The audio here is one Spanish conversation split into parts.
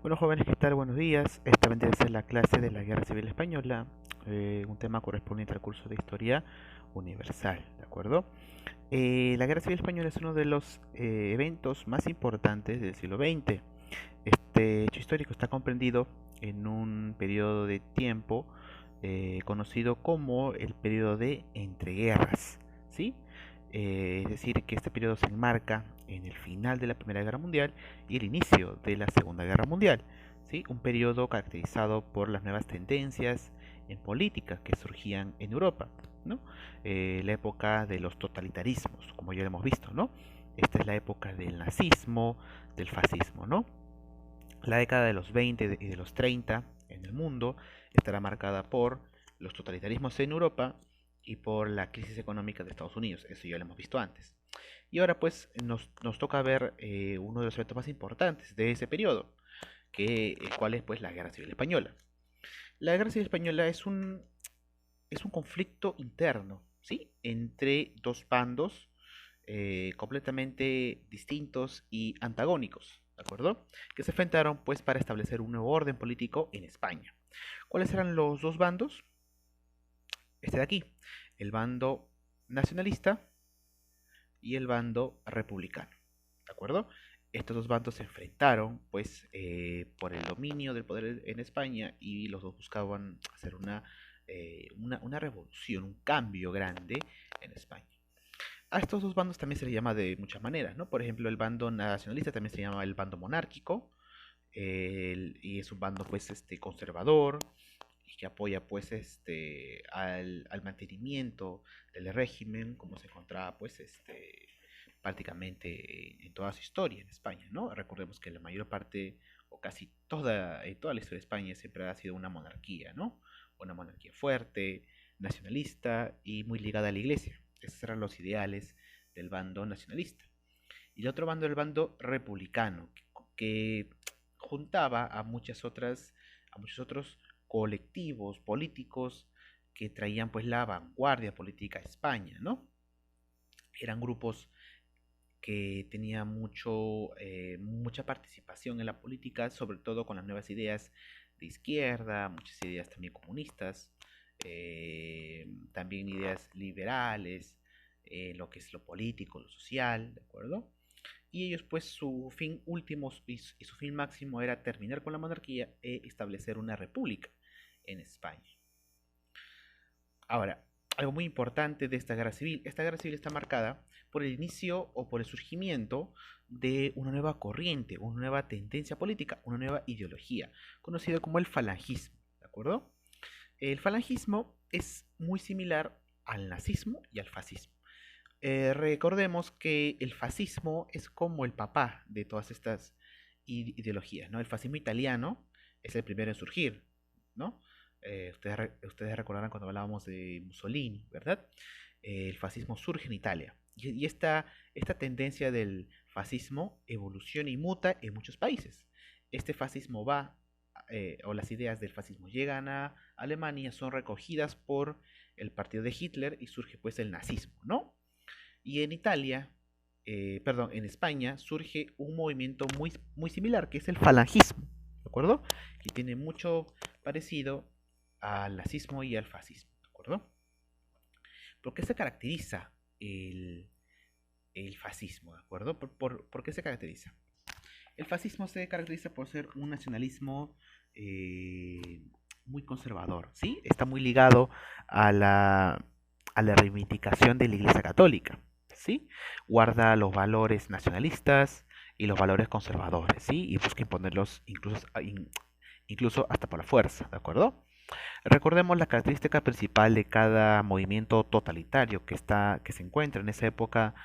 Bueno, jóvenes, ¿qué tal? Buenos días. Esta vendría a ser la clase de la Guerra Civil Española, un tema correspondiente al curso de Historia Universal, ¿de acuerdo? La Guerra Civil Española es uno de los eventos más importantes del siglo XX. Este hecho histórico está comprendido en un periodo de tiempo conocido como el periodo de entreguerras, ¿sí? Es decir, que este periodo se enmarca en el final de la Primera Guerra Mundial y el inicio de la Segunda Guerra Mundial, ¿sí? Un periodo caracterizado por las nuevas tendencias en política que surgían en Europa, ¿no? La época de los totalitarismos, como ya hemos visto, ¿no? Esta es la época del nazismo, del fascismo, ¿no? La década de los 20 y de los 30 en el mundo estará marcada por los totalitarismos en Europa y por la crisis económica de Estados Unidos. Eso ya lo hemos visto antes. Y ahora pues nos toca ver uno de los eventos más importantes de ese periodo, el cual es pues la Guerra Civil Española. La Guerra Civil Española es un conflicto interno, ¿sí? Entre dos bandos completamente distintos y antagónicos, ¿de acuerdo? Que se enfrentaron pues para establecer un nuevo orden político en España. ¿Cuáles eran los dos bandos? Este de aquí, el bando nacionalista y el bando republicano, ¿de acuerdo? Estos dos bandos se enfrentaron pues por el dominio del poder en España y los dos buscaban hacer una revolución, un cambio grande en España. A estos dos bandos también se les llama de muchas maneras, ¿no? Por ejemplo, el bando nacionalista también se llama el bando monárquico, y es un bando pues conservador y que apoya pues al mantenimiento del régimen como se encontraba pues prácticamente en toda su historia en España, ¿no? Recordemos que la mayor parte o casi toda la historia de España siempre ha sido una monarquía, ¿no? Una monarquía fuerte, nacionalista y muy ligada a la iglesia. Esos eran los ideales del bando nacionalista. Y el otro bando era el bando republicano, que juntaba a muchos otros colectivos políticos que traían pues la vanguardia política a España, ¿no? Eran grupos que tenían mucha participación en la política, sobre todo con las nuevas ideas de izquierda, muchas ideas también comunistas, también ideas liberales, lo que es lo político, lo social, ¿de acuerdo? Y ellos pues su fin último y su fin máximo era terminar con la monarquía e establecer una república en España. Ahora, algo muy importante de esta guerra civil está marcada por el inicio o por el surgimiento de una nueva corriente, una nueva tendencia política, una nueva ideología, conocido como el falangismo, ¿de acuerdo? El falangismo es muy similar al nazismo y al fascismo. Recordemos que el fascismo es como el papá de todas estas ideologías, ¿no? El fascismo italiano es el primero en surgir, ¿no? Ustedes recordarán cuando hablábamos de Mussolini, ¿verdad? El fascismo surge en Italia. Y esta tendencia del fascismo evoluciona y muta en muchos países. Este fascismo o las ideas del fascismo llegan a Alemania, son recogidas por el partido de Hitler y surge pues el nazismo, ¿no? Y en Italia, perdón, en España surge un movimiento muy similar, que es el falangismo, ¿de acuerdo? Que tiene mucho parecido al nazismo y al fascismo, ¿de acuerdo? ¿Por qué se caracteriza el fascismo, ¿de acuerdo? ¿Por qué se caracteriza? El fascismo se caracteriza por ser un nacionalismo muy conservador, ¿sí? Está muy ligado a la reivindicación de la Iglesia Católica, ¿sí? Guarda los valores nacionalistas y los valores conservadores, ¿sí? Y busca imponerlos incluso hasta por la fuerza, ¿de acuerdo? Recordemos la característica principal de cada movimiento totalitario que se encuentra en esa época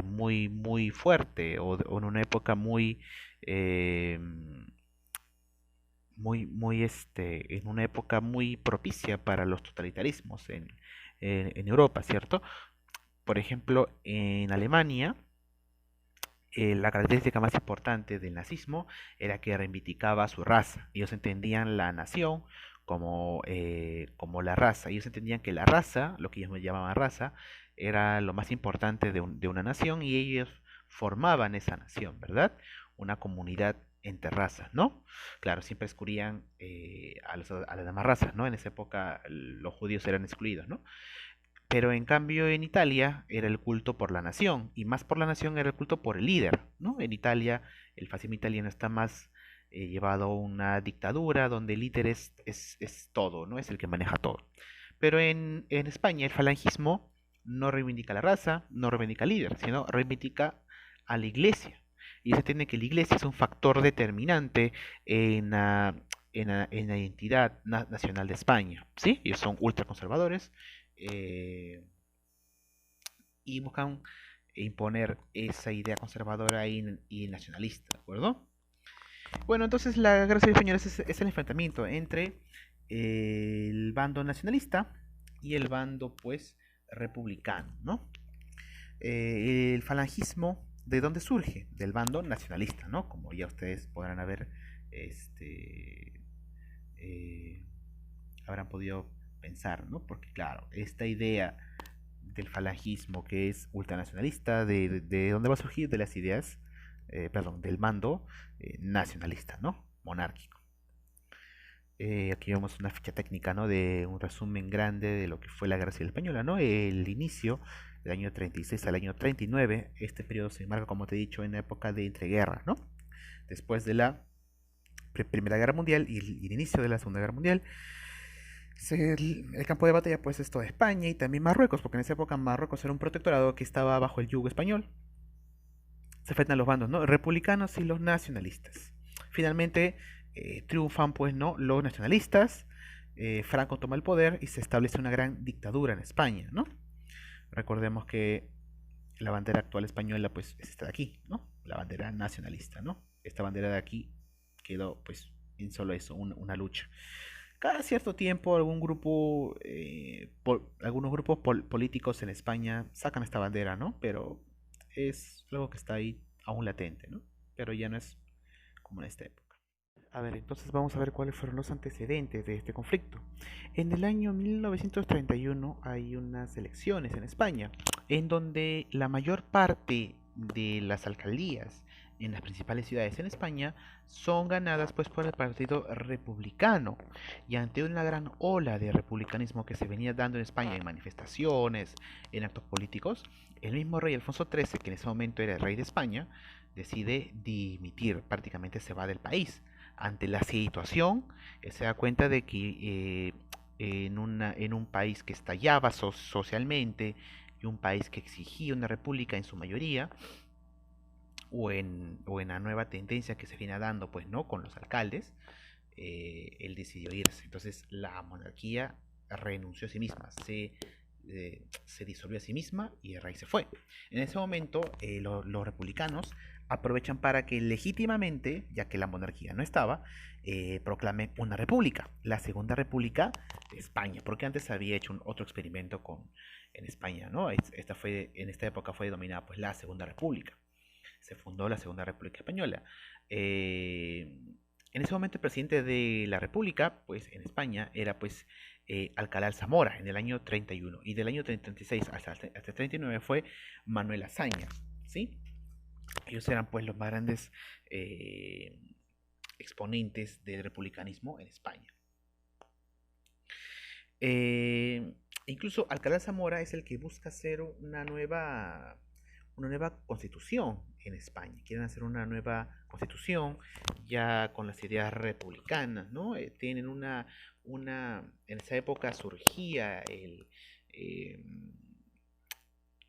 muy fuerte o en una época eh, en una época muy propicia para los totalitarismos en Europa, ¿cierto? Por ejemplo, en Alemania, la característica más importante del nazismo era que reivindicaba su raza. Ellos entendían la nación como la raza. Ellos entendían que la raza, lo que ellos llamaban raza, era lo más importante de una nación y ellos formaban esa nación, ¿verdad? Una comunidad entre razas, ¿no? Claro, siempre excluían a las demás razas, ¿no? En esa época los judíos eran excluidos, ¿no? Pero en cambio en Italia era el culto por la nación, y más por la nación era el culto por el líder, ¿no? En Italia el fascismo italiano está más llevado a una dictadura donde el líder es todo, ¿no? Es el que maneja todo. Pero en España el falangismo no reivindica la raza, no reivindica al líder, sino reivindica a la iglesia. Y se entiende que la iglesia es un factor determinante en en la identidad nacional de España, ¿sí? Ellos son ultraconservadores eh, y buscan imponer esa idea conservadora y nacionalista, ¿de acuerdo? Bueno, entonces la Guerra Civil Española es el enfrentamiento entre el bando nacionalista y el bando, pues, republicano, ¿no? El falangismo, ¿de dónde surge? Del bando nacionalista, ¿no? Como ya ustedes podrán haber, este, eh, habrán podido pensar, ¿no? Porque claro, esta idea del falangismo que es ultranacionalista, de dónde va a surgir de las ideas, perdón, del mando nacionalista, ¿no? Monárquico. Aquí vemos una ficha técnica, ¿no? De un resumen grande de lo que fue la Guerra Civil Española, ¿no? El inicio del año 36 al año 39, este periodo se enmarca, como te he dicho, en la época de entreguerras, ¿no? Después de la Primera Guerra Mundial y el inicio de la Segunda Guerra Mundial, el campo de batalla pues es toda España y también Marruecos, porque en esa época Marruecos era un protectorado que estaba bajo el yugo español. Se enfrentan los bandos, ¿no? Republicanos y los nacionalistas. Finalmente triunfan pues, ¿no? Los nacionalistas, Franco toma el poder y se establece una gran dictadura en España, ¿no? Recordemos que la bandera actual española pues es esta de aquí, ¿no? La bandera nacionalista, ¿no? Esta bandera de aquí quedó pues en solo eso, una lucha. Cada cierto tiempo algunos grupos políticos en España sacan esta bandera, ¿no? Pero es algo que está ahí aún latente, ¿no? Pero ya no es como en esta época. A ver, entonces vamos a ver cuáles fueron los antecedentes de este conflicto. En el año 1931 hay unas elecciones en España, en donde la mayor parte de las alcaldías en las principales ciudades en España son ganadas pues por el Partido Republicano. Y ante una gran ola de republicanismo que se venía dando en España en manifestaciones, en actos políticos, el mismo rey Alfonso XIII, que en ese momento era el rey de España, decide dimitir, prácticamente se va del país. Ante la situación, se da cuenta de que en un país que estallaba socialmente y un país que exigía una república en su mayoría, o en la nueva tendencia que se viene dando, pues, ¿no? Con los alcaldes, él decidió irse. Entonces la monarquía renunció a sí misma, se disolvió a sí misma y el rey se fue. En ese momento los republicanos aprovechan para que legítimamente, ya que la monarquía no estaba, proclamen una república, la segunda república de España, porque antes había hecho otro experimento en España, ¿no? En esta época fue denominada pues la segunda república. Se fundó la segunda república española. Eh, en ese momento el presidente de la República, pues en España, era pues Alcalá Zamora en el año 31 y del año 36 hasta el 39 fue Manuel Azaña, ¿sí? Ellos eran pues los más grandes eh, exponentes del republicanismo en España. Eh, Incluso Alcalá Zamora es el que busca hacer una nueva constitución en España. Quieren hacer una nueva constitución ya con las ideas republicanas, ¿no? Tienen en esa época surgía eh,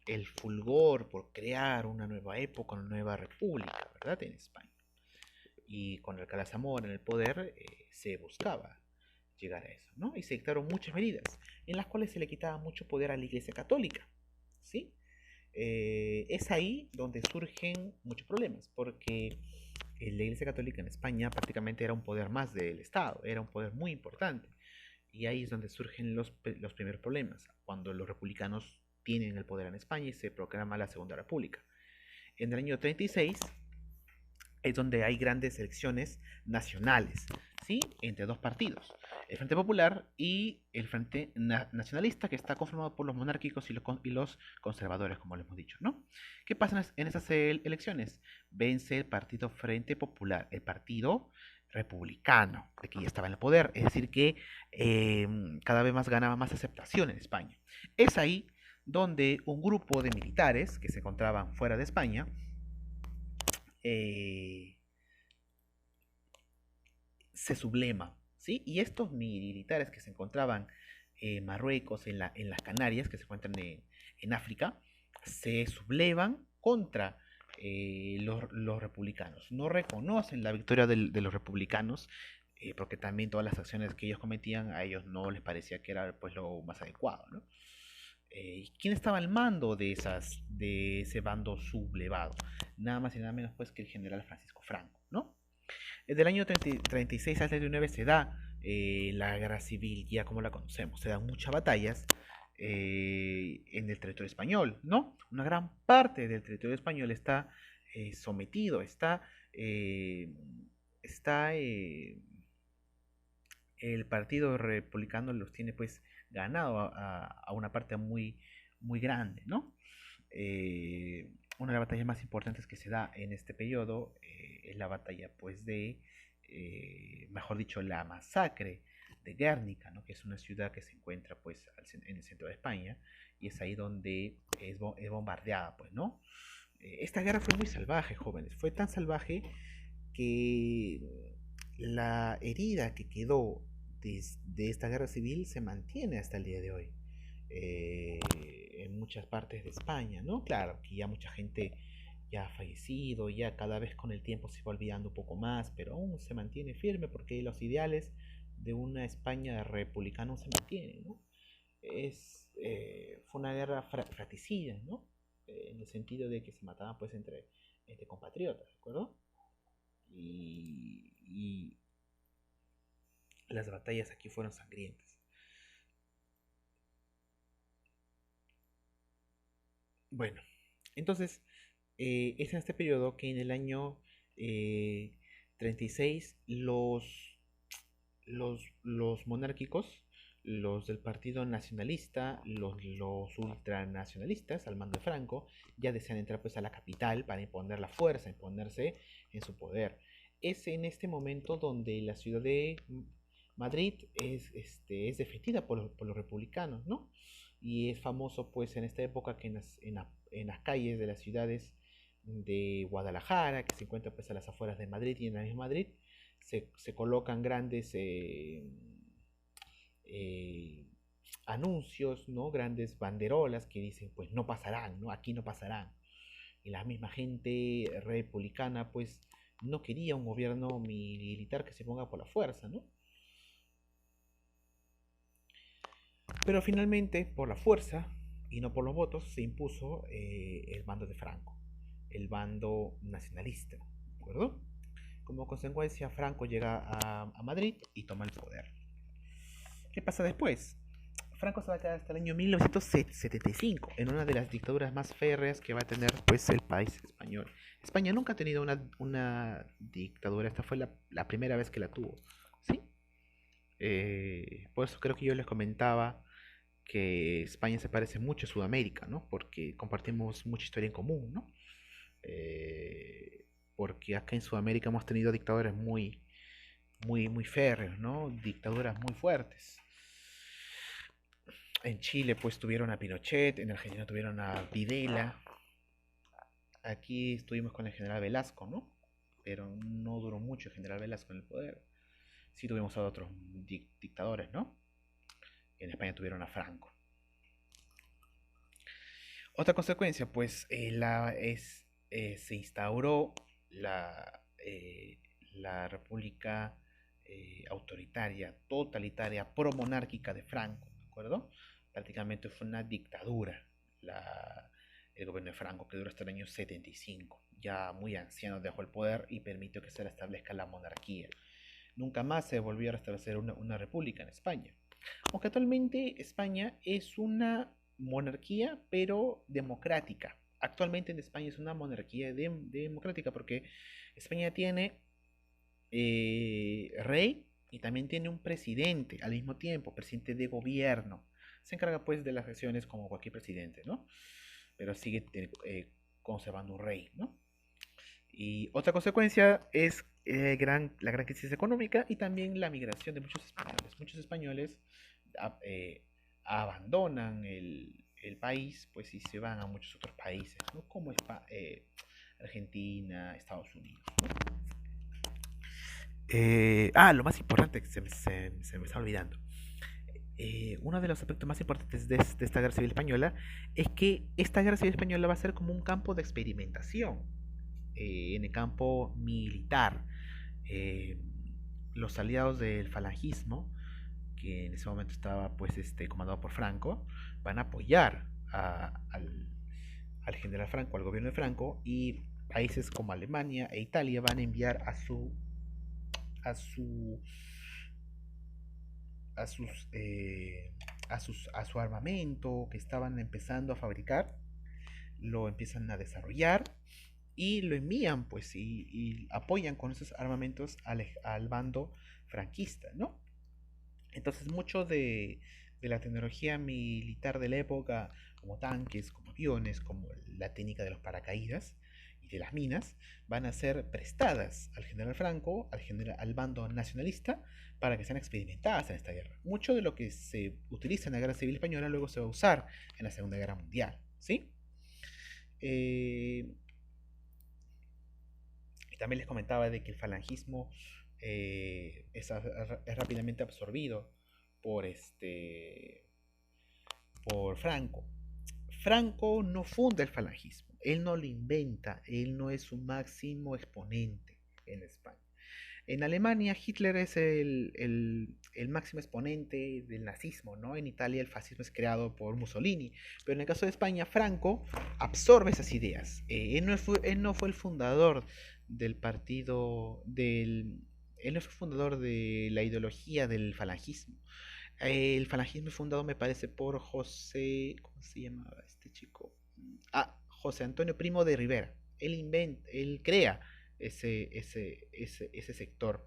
el fulgor por crear una nueva época, una nueva república, ¿verdad? En España. Y con Alcalá Zamora en el poder se buscaba llegar a eso, ¿no? Y se dictaron muchas medidas en las cuales se le quitaba mucho poder a la Iglesia Católica, ¿sí? Es ahí donde surgen muchos problemas, porque la Iglesia Católica en España prácticamente era un poder más del Estado, era un poder muy importante. Y ahí es donde surgen los primeros problemas, cuando los republicanos tienen el poder en España y se proclama la Segunda República. En el año 36 es donde hay grandes elecciones nacionales, ¿sí? Entre dos partidos, el Frente Popular y el Frente Nacionalista, que está conformado por los monárquicos y los conservadores, como les hemos dicho, ¿no? ¿Qué pasa en esas elecciones? Vence el partido Frente Popular, el partido republicano, de que ya estaba en el poder, es decir, que cada vez más ganaba más aceptación en España. Es ahí donde un grupo de militares que se encontraban fuera de España, eh, se sublema, ¿sí? Y estos militares que se encontraban en Marruecos, en las Canarias, que se encuentran en África, se sublevan contra los republicanos. No reconocen la victoria de los republicanos, porque también todas las acciones que ellos cometían a ellos no les parecía que era pues lo más adecuado, ¿no? ¿Quién estaba al mando de ese bando sublevado? Nada más y nada menos pues que el general Francisco Franco, ¿no? Del año 36 al 39 se da la guerra civil, ya como la conocemos. Se dan muchas batallas en el territorio español, ¿no? Una gran parte del territorio español está sometido, eh, está el partido republicano los tiene pues ganado a una parte muy grande, ¿no? Una de las batallas más importantes que se da en este periodo es la batalla pues mejor dicho, la masacre de Guernica, ¿no? Que es una ciudad que se encuentra pues en el centro de España y es ahí donde es bombardeada, pues, ¿no? Esta guerra fue muy salvaje, jóvenes, fue tan salvaje que la herida que quedó de esta guerra civil se mantiene hasta el día de hoy en muchas partes de España, ¿no? Claro, que ya mucha gente ya ha fallecido, ya cada vez con el tiempo se va olvidando un poco más, pero aún se mantiene firme porque los ideales de una España republicana se mantienen, ¿no? Fue una guerra fratricida, ¿no? En el sentido de que se mataban pues entre compatriotas, ¿de acuerdo? Y las batallas aquí fueron sangrientas. Bueno, entonces es en este periodo que en el año 36 los monárquicos, los del Partido Nacionalista, los ultranacionalistas al mando de Franco, ya desean entrar pues a la capital para imponer la fuerza, imponerse en su poder. Es en este momento donde la ciudad de Madrid es defendida por los republicanos, ¿no? Y es famoso pues en esta época que en las calles de las ciudades de Guadalajara, que se encuentra pues a las afueras de Madrid y en la misma Madrid, se colocan grandes eh, anuncios, ¿no? Grandes banderolas que dicen, pues no pasarán, ¿no? Aquí no pasarán. Y la misma gente republicana, pues no quería un gobierno militar que se ponga por la fuerza, ¿no? Pero finalmente, por la fuerza y no por los votos, se impuso el bando de Franco, el bando nacionalista, ¿de acuerdo? Como consecuencia, Franco llega a Madrid y toma el poder. ¿Qué pasa después? Franco se va a quedar hasta el año 1975 en una de las dictaduras más férreas que va a tener pues el país español. España nunca ha tenido una dictadura, esta fue la primera vez que la tuvo, ¿sí? Por eso creo que yo les comentaba que España se parece mucho a Sudamérica, ¿no? Porque compartimos mucha historia en común, ¿no? Eh, Porque acá en Sudamérica hemos tenido dictadores muy férreos, ¿no? Dictaduras muy fuertes. En Chile pues tuvieron a Pinochet, en Argentina tuvieron a Videla, aquí estuvimos con el general Velasco, ¿no? Pero no duró mucho el general Velasco en el poder. Sí tuvimos a otros dictadores, ¿no? En España tuvieron a Franco. Otra consecuencia, pues, se instauró la república autoritaria, totalitaria, promonárquica de Franco, ¿de acuerdo? Prácticamente fue una dictadura el gobierno de Franco, que duró hasta el año 75. Ya muy anciano dejó el poder y permitió que se restablezca la monarquía. Nunca más se volvió a restablecer una república en España. Aunque actualmente España es una monarquía, pero democrática. actualmente en España es una monarquía democrática porque España tiene rey y también tiene un presidente al mismo tiempo, presidente de gobierno. Se encarga pues de las acciones como cualquier presidente, ¿no? Pero sigue conservando un rey, ¿no? Y otra consecuencia es la gran crisis económica y también la migración de muchos españoles. Muchos españoles a- eh, abandonan el país pues y se van a muchos otros países, ¿no? Como Argentina, Estados Unidos, ¿no? Lo más importante que se me está olvidando. Uno de los aspectos más importantes de esta guerra civil española es que esta guerra civil española va a ser como un campo de experimentación en el campo militar. Eh, los aliados del falangismo, que en ese momento estaba pues comandado por Franco, van a apoyar al general Franco, al gobierno de Franco, y países como Alemania e Italia van a enviar a su a sus, a su armamento que estaban empezando a fabricar, lo empiezan a desarrollar y lo envían pues y apoyan con esos armamentos al bando franquista, ¿no? Entonces mucho de la tecnología militar de la época, como tanques, como aviones, como la técnica de los paracaídas y de las minas, van a ser prestadas al general Franco, al bando nacionalista, para que sean experimentadas en esta guerra. Mucho de lo que se utiliza en la Guerra Civil Española luego se va a usar en la Segunda Guerra Mundial, ¿sí? Eh, y también les comentaba de que el falangismo es rápidamente absorbido por por Franco. Franco no funda el falangismo, él no lo inventa, él no es su máximo exponente en España. En Alemania, Hitler es el máximo exponente del nazismo, ¿no? En Italia, el fascismo es creado por Mussolini. Pero en el caso de España, Franco absorbe esas ideas. Él no fue el fundador del partido, él no fue fundador de la ideología del falangismo. El falangismo es fundado, me parece, por José. ¿Cómo se llamaba este chico? José Antonio Primo de Rivera. Él crea ese sector,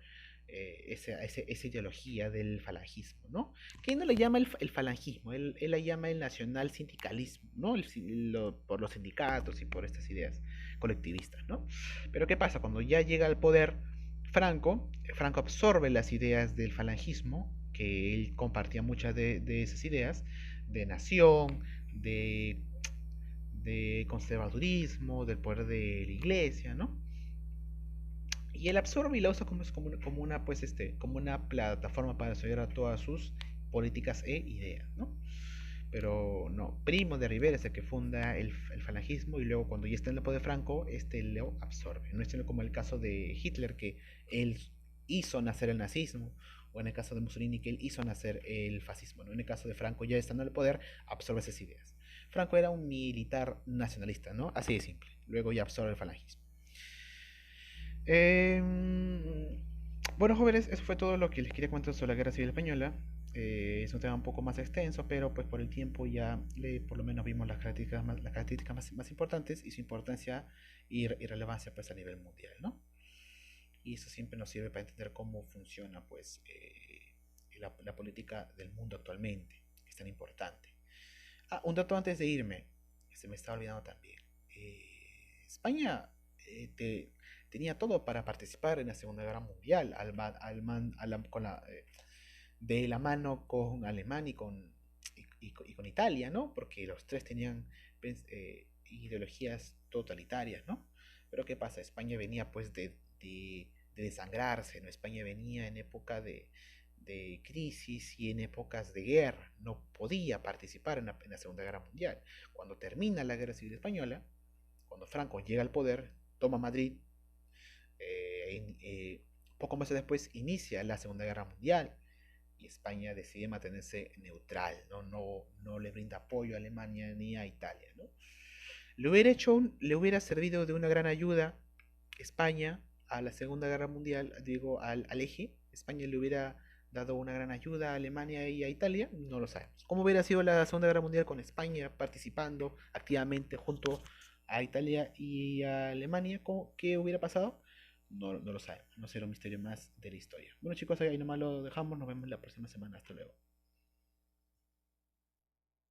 esa ideología del falangismo, ¿no? Que no le llama el falangismo, él la llama el nacional sindicalismo, ¿no? Por los sindicatos y por estas ideas colectivistas, ¿no? Pero ¿qué pasa? Cuando ya llega al poder Franco absorbe las ideas del falangismo, que él compartía muchas de esas ideas, de nación, de conservadurismo, del poder de la iglesia, ¿no? Y él absorbe y la usa como una plataforma para desarrollar todas sus políticas e ideas, ¿no? Pero no, Primo de Rivera es el que funda el falangismo y luego cuando ya está en el poder Franco, lo absorbe. No es como el caso de Hitler, que él hizo nacer el nazismo, o en el caso de Mussolini, que él hizo nacer el fascismo, ¿no? En el caso de Franco, ya estando en el poder, absorbe esas ideas. Franco era un militar nacionalista, ¿no? Así de simple. Luego ya absorbe el falangismo. Eh, bueno, jóvenes, eso fue todo lo que les quería contar sobre la Guerra Civil Española. Es un tema un poco más extenso, pero pues por el tiempo por lo menos vimos las características más importantes y su importancia y relevancia pues a nivel mundial, ¿no? Y eso siempre nos sirve para entender cómo funciona pues la política del mundo actualmente, que es tan importante. Un dato antes de irme, que se me estaba olvidando también. España tenía todo para participar en la Segunda Guerra Mundial, de la mano con Alemania y con Italia, ¿no? Porque los tres tenían ideologías totalitarias, ¿no? Pero ¿qué pasa? España venía pues de desangrarse, ¿no? España venía en época de crisis y en épocas de guerra, no podía participar en la Segunda Guerra Mundial. Cuando termina la Guerra Civil Española, cuando Franco llega al poder, toma Madrid, poco más después inicia la Segunda Guerra Mundial y España decide mantenerse neutral, no le brinda apoyo a Alemania ni a Italia, ¿no? Le hubiera servido de una gran ayuda España a la Segunda Guerra Mundial, digo, al eje. España le hubiera dado una gran ayuda a Alemania y a Italia, no lo sabemos. ¿Cómo hubiera sido la Segunda Guerra Mundial con España participando activamente junto a Italia y a Alemania, ¿qué hubiera pasado? No lo sabemos, no será un misterio más de la historia. Bueno chicos, ahí nomás lo dejamos, nos vemos la próxima semana, hasta luego.